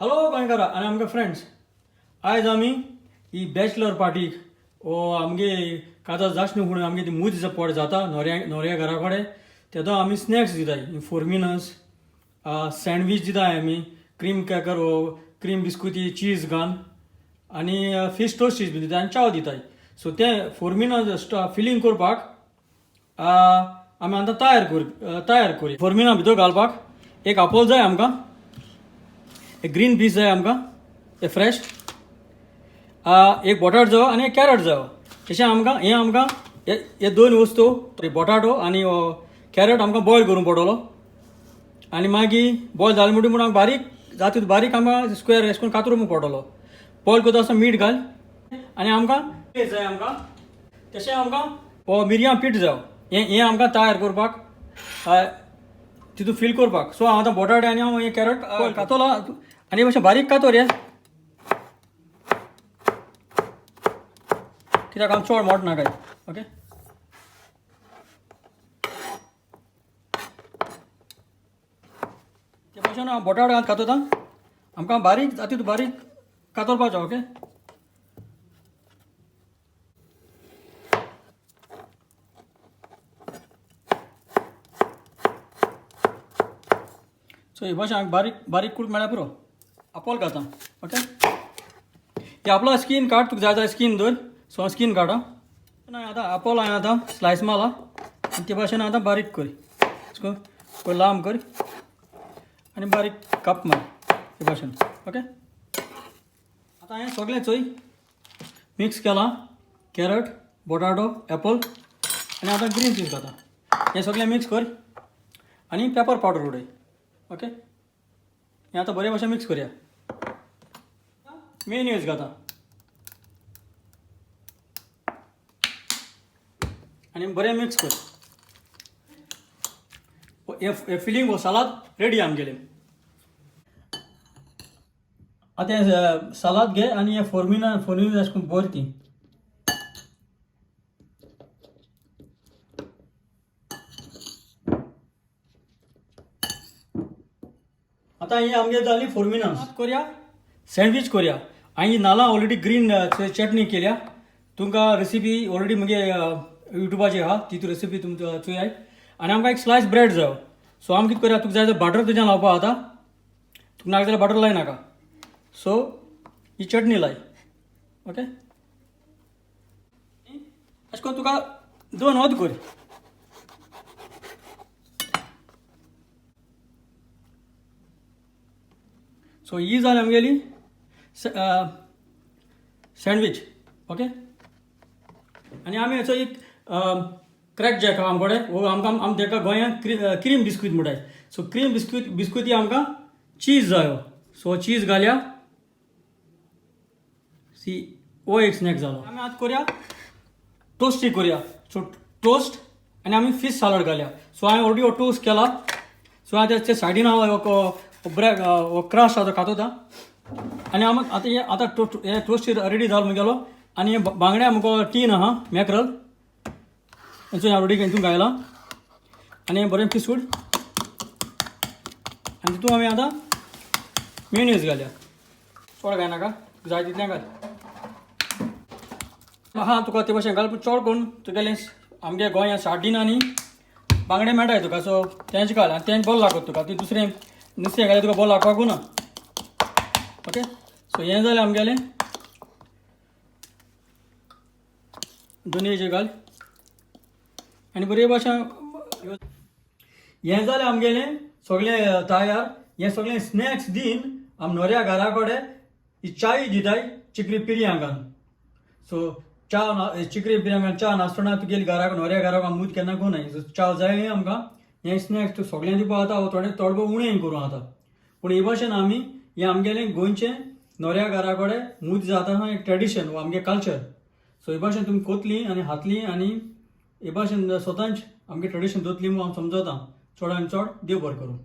Hello गोंयकारा आनी आमगे friends, आयज आमी ही बॅचलर पार्टीक वो आमगे काजा जास्त न्हू म्हणून आमगे ती मूज पड जाता न्हवऱ्या घरा कडेन तेदो आमी स्नॅक्स दिताय. फोर्मिनस सँडवीच दिताय आमी, क्रीम क्रॅकर वो क्रीम बिस्कुटी चीज घान आनी फिश टोस्टीज बी दिताय आनी चाव दिताय. सो तें फोर्मिनस फिलींग करपाक आमी आतां तयार करूया. फोर्मिना भितर घालपाक एक आपोल जाय आमकां, एक ग्रीन पीस जाय आमकां ते फ्रेश, एक बटाट जायो आनी एक कॅरट जायो. तशें आमकां हे दोन वस्तू बटाटो आनी कॅरट आमकां बॉयल करूंक पडटलो. आनी मागीर बॉयल जालें म्हणटकीर आमकां बारीक आमकां स्क्वेअर अशें करून कातरूंक पडटलो. बॉयल करता आसतना मीठ घाल आनी आमकां जाय आमकां तशें आमकां मिरयां पीठ जायो. हें आमकां तयार करपाक तितून फील करपाक. सो हांव आतां बटाटे आनी हांव हें कॅरट कातलो आनी मातशें बारीक कातर रे, कित्याक आमी चड मोठ नाकाय. ओके, ते भाशेन हांव बटाट कातता, आमकां बारीक तितून बारीक कातरपाचो. ओके, सो हे भाशेन बारीक करून मेळ्ळ्या पुरो. आपोल घालता. ओके, हे आपलो स्कीन काड, तुका जाय जाल्यार स्कीन दवर. सो हांव स्कीन काडा. आतां आपोल हांवें आतां स्लायस मारला आनी ते भाशेन आतां बारीक कर, पळय लांब कर आनी बारीक काप मार हे भाशेन. ओके, आतां हांवें सगळें चोय मिक्स केलां, कॅरट, बटाटो, एपल आनी आतां ग्रीन पीस घालता. हें सगळें मिक्स कर आनी पेपर पावडर उडय. ओके, हें आतां बरे भाशेन मिक्स करया. मेयोनीज घालता आनी बरें मिक्स कर. हे फिलींग हो सालाद रेडी आमगेलें. आतां हें सालाद घे आनी हें फोर्मिनस अशें करून भर ती. आतां ही आमगे जाली फोर्मिनस. करया सँडवीच करया. हांवें नाल्ला ऑलरेडी ग्रीन चटणी केल्या. तुमकां रेसिपी ऑलरेडी म्हगे युट्यूबाचेर आहा, ती रेसिपी तुमकां चोयाय. आनी आमकां एक स्लायस ब्रेड जायो. सो आमी कितें करया, तुका जाय जाल्यार बटर तेजें लावपा जाता, तुका नाका जाल्यार बटर लाय नाका. सो ही चटणी लाय. ओके, अशें करून तुका 2 वोद कर. सो ही जाली आमगेली सँडवीच. ओके, आनी आमी हेचो एक क्रॅक जॅक आहा आमकोडे, वो आमी तेका गोंयांत क्रीम बिस्कीट म्हणटाय. सो क्रीम बिस्कुटी आमकां चीज जायो. सो चीज घालया. वो एक स्नॅक जालो. आमी आतां करया टोस्टी करया. सो टोस्ट आनी आमी फिश सालाड घालया. सो हांवें ऑलरेडी हो टोस्ट केला. सो हांव तेच्या सायडीन हांव क्रश आसा तो कातोता आनी आतां हे टोस्ट रेडी जालो म्हगेलो. आनी हे बांगडे आमकां टीन आहा मॅक्रल, हेचो हांव रेडी हितून घायला आनी हें बरें पिसूड आनी तितून आमी आतां मेयोनीज घालया. चड घाय नाका, जाय तितलें घाल. आहा तुका ते भाशेन घाल, पूण चड करून तुगेलें आमगे गोंयांत सार्डीन आनी बांगडे मेळटाय तुका. सो तेंच घाल आनी तेंच बरें लागत तुका. ती दुसरें नुस्तें घाल्यार तुका बरें लागपाकू ना. ओके, सो हें जालें आमगेलें. दोनी हेजे घाल आनी बरे भाशेन हें जालें आमगेलें सगळें तयार. हें सगळें स्नॅक्स दीन आमी न्हवऱ्या घरा कडेन ही च्या दिताय चिकरी पिरयांगान. सो चिकरी पिरयांगान च्या नासतना तुगेली न्हवऱ्या घराक मूज केन्ना कोनाय. सो च्या जाय आमकां. हें स्नॅक्स तूं सगळें दिवपा जाता, वो थोडें उणें करूं जाता. पूण हे भाशेन आमी हें आमगेलें गोंयचें न्हवऱ्या घरा कडेन मूज जाता एक ट्रेडिशन, वो आमगे कल्चर. सो हे भाशेन तुमी कोतलीं आनी हातलीं आनी हे भाशेन स्वतांच आमगे ट्रेडिशन दवरतलीं म्हूण हांव समजता. चड आनी चड देव बरें करूं.